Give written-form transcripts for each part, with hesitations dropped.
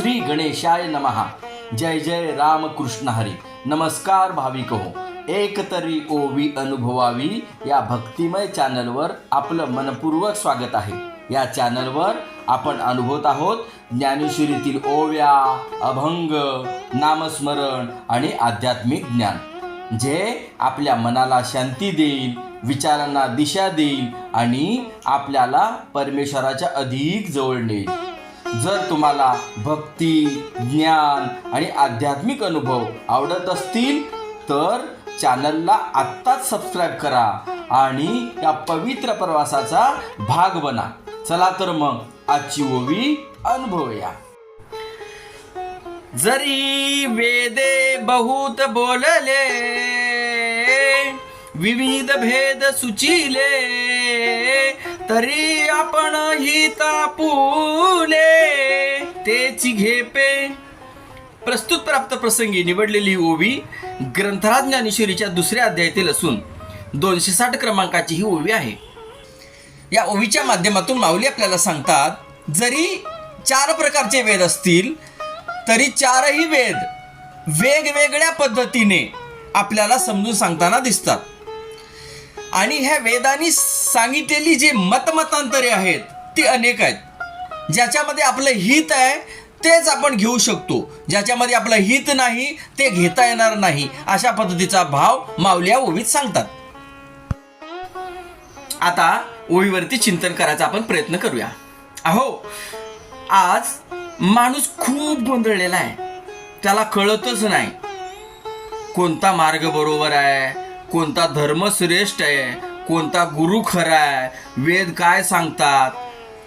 श्री गणेशाय नमः. जय जय रामकृष्ण हरी. नमस्कार भाविक हो. एक तरी ओवी अनुभवावी या भक्तिमय चॅनलवर आपलं मनपूर्वक स्वागत आहे. या चॅनलवर आपण अनुभवत आहोत ज्ञानेश्वरीतील ओव्या, अभंग, नामस्मरण आणि आध्यात्मिक ज्ञान, जे आपल्या मनाला शांती देईल, विचारांना दिशा देईल आणि आपल्याला परमेश्वराच्या अधिक जवळ नेईल. जर तुम्हाला भक्ती, ज्ञान आणि आध्यात्मिक अनुभव आवडत असतील तर चॅनलला आत्ताच सबस्क्राईब करा आणि या पवित्र प्रवासाचा भाग बना. चला तर मग आजची ओवी अनुभवूया. जरी वेदे बहुत बोलले, विविध भेद सुचिले, तरी आपण हिता पुले तेची घेपे. प्रस्तुत प्राप्त प्रसंगी निवडलेली ओवी ग्रंथराज ज्ञानेश्वरीच्या दुसऱ्या अध्यायातील असून 260 क्रमांकाची ही ओवी आहे. या ओवीच्या माध्यमातून माऊली आपल्याला सांगतात, जरी 4 प्रकारचे वेद असतील तरी 4ही वेद वेगवेगळ्या पद्धतीने आपल्याला समजून सांगताना दिसतात. आणि ह्या वेदांनी सांगितलेली जी मतमतांतरे आहेत ती अनेक आहेत. ज्याच्यामध्ये आपलं हित आहे तेच आपण घेऊ शकतो, ज्याच्यामध्ये आपलं हित नाही ते घेता येणार नाही, अशा पद्धतीचा भाव माऊली या ओवीत सांगतात. आता ओवीवरती चिंतन करायचा आपण प्रयत्न करूया. अहो, आज माणूस खूप गोंधळलेला आहे. त्याला कळतच नाही कोणता मार्ग बरोबर आहे, कोणता धर्म श्रेष्ठ आहे, कोणता गुरु खरा आहे, वेद काय सांगतात,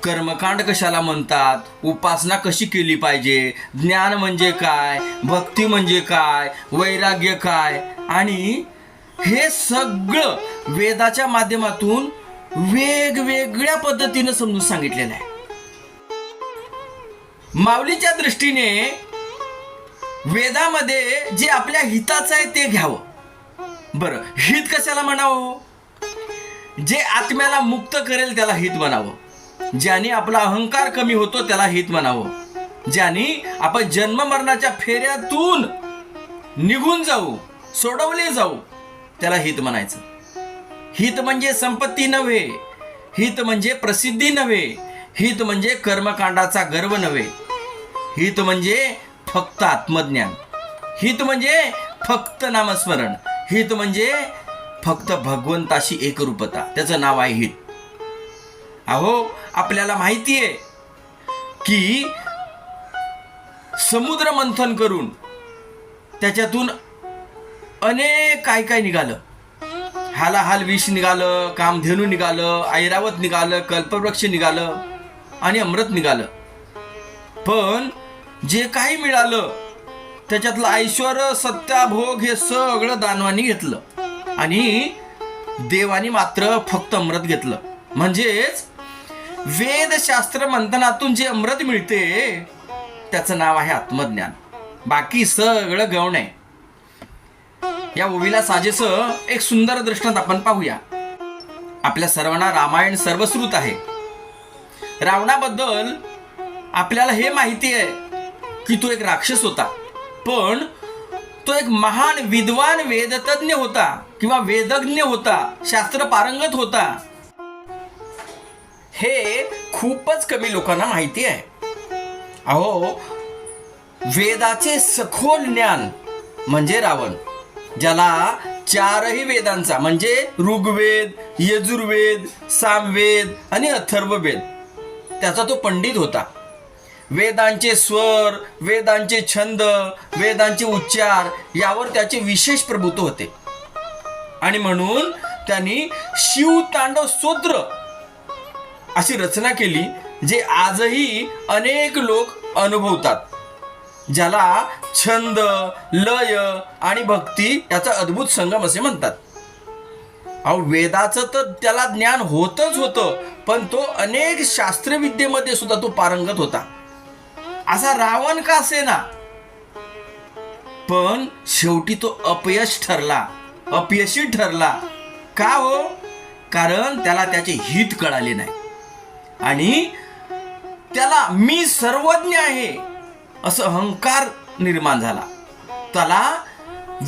कर्मकांड कशाला म्हणतात, उपासना कशी केली पाहिजे, ज्ञान म्हणजे काय, भक्ती म्हणजे काय, वैराग्य काय, आणि हे सगळं वेदाच्या माध्यमातून वेगवेगळ्या पद्धतीनं समजून सांगितलेलं आहे. माऊलीच्या दृष्टीने वेदामध्ये जे आपल्या हिताचं आहे ते घ्यावं. बरं, हित कशाला म्हणावं? जे आत्म्याला मुक्त करेल त्याला हित म्हणावं. ज्याने आपला अहंकार कमी होतो त्याला हित म्हणावं. ज्याने आपण जन्म मरणाच्या फेऱ्यातून निघून जाऊ, सोडवले जाऊ, त्याला हित म्हणायचं. हित म्हणजे संपत्ती नव्हे, हित म्हणजे प्रसिद्धी नव्हे, हित म्हणजे कर्मकांडाचा गर्व नव्हे, हित म्हणजे फक्त आत्मज्ञान, हित म्हणजे फक्त नामस्मरण, हित म्हणजे फक्त भगवंताशी एकरूपता. त्याचं नाव आहे हित. अहो, आपल्याला माहिती आहे की समुद्र मंथन करून त्याच्यातून अनेक काय काय निघालं. हालाहाल विष निघालं, कामधेनू निघालं, ऐरावत निघालं, कल्पवृक्ष निघालं आणि अमृत निघालं. पण जे काही मिळालं त्याच्यातलं ऐश्वर, सत्याभोग हे सगळं दानवानी घेतलं आणि देवानी मात्र फक्त अमृत घेतलं. म्हणजेच वेदशास्त्र मंथनातून जे अमृत मिळते त्याचं नाव आहे आत्मज्ञान. बाकी सगळं गौण आहे. या ओवीला साजेसं एक सुंदर दृष्टांत आपण पाहूया. आपल्या सर्वांना रामायण सर्वश्रुत आहे. रावणाबद्दल आपल्याला हे माहिती आहे की तो एक राक्षस होता, पण तो एक महान विद्वान वेदतज्ञ होता किंवा वेदज्ञ होता, शास्त्र पारंगत होता. हे खूपच कमी लोकांना माहिती आहे. अहो, वेदाचे सखोल ज्ञान म्हणजे रावण, ज्याला 4ही वेदांचा म्हणजे ऋग्वेद, यजुर्वेद, सामवेद आणि अथर्ववेद त्याचा तो पंडित होता. वेदांचे स्वर, वेदांचे छंद, वेदांचे उच्चार यावर त्याचे विशेष प्रभुत्व होते. आणि म्हणून त्यांनी शिवतांडव स्तोत्र अशी रचना केली, जे आजही अनेक लोक अनुभवतात, ज्याला छंद, लय आणि भक्ती याचा अद्भुत संगम असे म्हणतात. अहो, वेदाचं तर त्याला ज्ञान होतच होतं, पण तो अनेक शास्त्रविद्येमध्ये सुद्धा तो पारंगत होता. असा रावण का असेना, पण शेवटी तो अपयशी ठरला. का हो? कारण त्याला त्याचे हित कळाले नाही आणि त्याला मी सर्वज्ञ आहे असं अहंकार निर्माण झाला. त्याला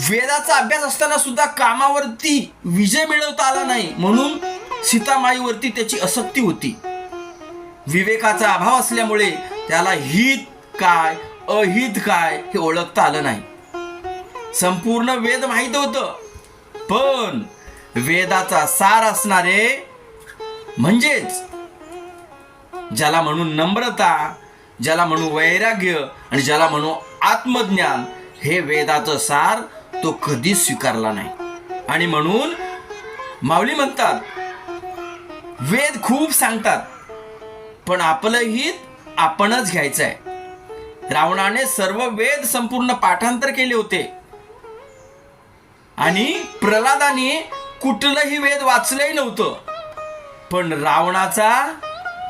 वेदाचा अभ्यास असताना सुद्धा कामावरती विजय मिळवता आला नाही, म्हणून सीतामाईवरती त्याची आसक्ती होती. विवेकाचा अभाव असल्यामुळे त्याला हित काय अहित काय हे ओळखता आलं नाही. संपूर्ण वेद माहित होतं, पण वेदाचा सार असणारे म्हणजेच ज्याला म्हणून नम्रता, ज्याला म्हणू वैराग्य आणि ज्याला म्हणू आत्मज्ञान, हे वेदाचं सार तो कधीच स्वीकारला नाही. आणि म्हणून माऊली म्हणतात, वेद खूप सांगतात पण आपलं हित आपणच घ्यायचं आहे. रावणाने सर्व वेद संपूर्ण पाठांतर केले होते आणि प्रल्हादाने कुठलंही वेद वाचलंही नव्हतं, पण रावणाचा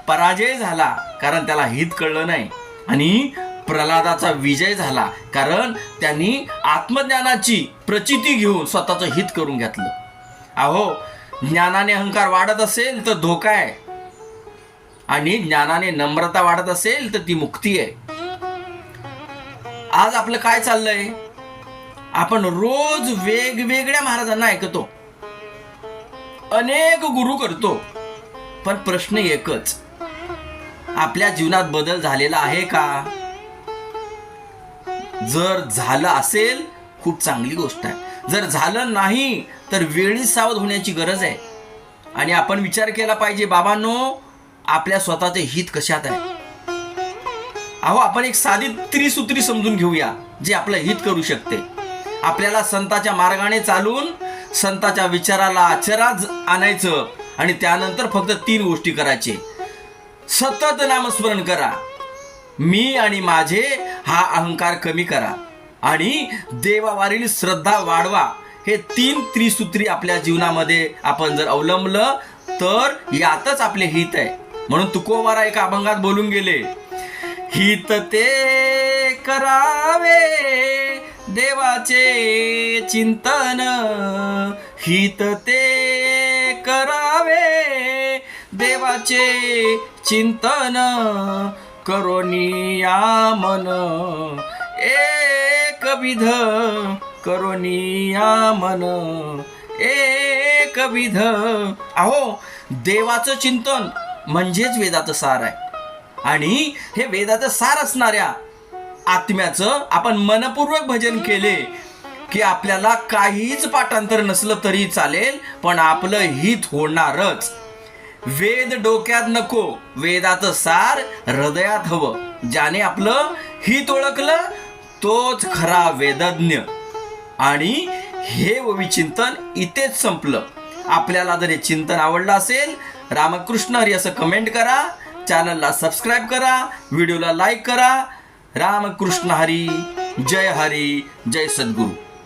पराजय झाला कारण त्याला हित कळलं नाही, आणि प्रल्हादाचा विजय झाला कारण त्यांनी आत्मज्ञानाची प्रचिती घेऊन स्वतःचं हित करून घेतलं. अहो, ज्ञानाने अहंकार वाढत असेल तर धोका आहे, आणि ज्ञानाने नम्रता वाढत असेल तर ती मुक्ती आहे. आज आपलं काय चाललंय, आपण रोज वेगवेगळ्या महाराजांना ऐकतो, अनेक गुरु करतो, पण प्रश्न एकच, आपल्या जीवनात बदल झालेला आहे का? जर झालं असेल खूप चांगली गोष्ट आहे, जर झालं नाही तर वेळी सावध होण्याची गरज आहे. आणि आपण विचार केला पाहिजे, बाबांनो, आपल्या स्वतःचे हित कशात आहे. अहो, आपण एक साधी त्रिसूत्री समजून घेऊया जे आपलं हित करू शकते. आपल्याला संताच्या मार्गाने चालून संताच्या विचाराला आचरात आणायचं, आणि त्यानंतर फक्त 3 गोष्टी करायचे. सतत नामस्मरण करा, मी आणि माझे हा अहंकार कमी करा, आणि देवावरील श्रद्धा वाढवा. हे 3 त्रिसूत्री आपल्या जीवनामध्ये आपण जर अवलंबलं तर यातच आपले हित आहे. म्हणून तुकोबारा एका अभंगात बोलून गेले, हित ते करावे देवाचे चिंतन, हित ते करावे देवाचे चिंतन, करोनिया मन एकविध, करोनिया मन एकविध. अहो, देवाचं चिंतन म्हणजेच वेदाचं सार आहे, आणि हे वेदाचं सार असणाऱ्या आत्म्याचं आपण मनपूर्वक भजन केले की आपल्याला काहीच पाठांतर नसलं तरी चालेल, पण आपलं हित होणारच. वेद डोक्यात नको, वेदाचं सार हृदयात हवं. ज्याने आपलं हित ओळखलं तोच खरा वेदज्ञ. आणि हे विचिंतन इथेच संपलं. आपल्याला जर हे चिंतन आवडलं असेल, रामकृष्ण हरी असं कमेंट करा, चॅनलला सबस्क्राईब करा, व्हिडिओला लाईक करा. रामकृष्ण हरी, जय हरी, जय सद्गुरू.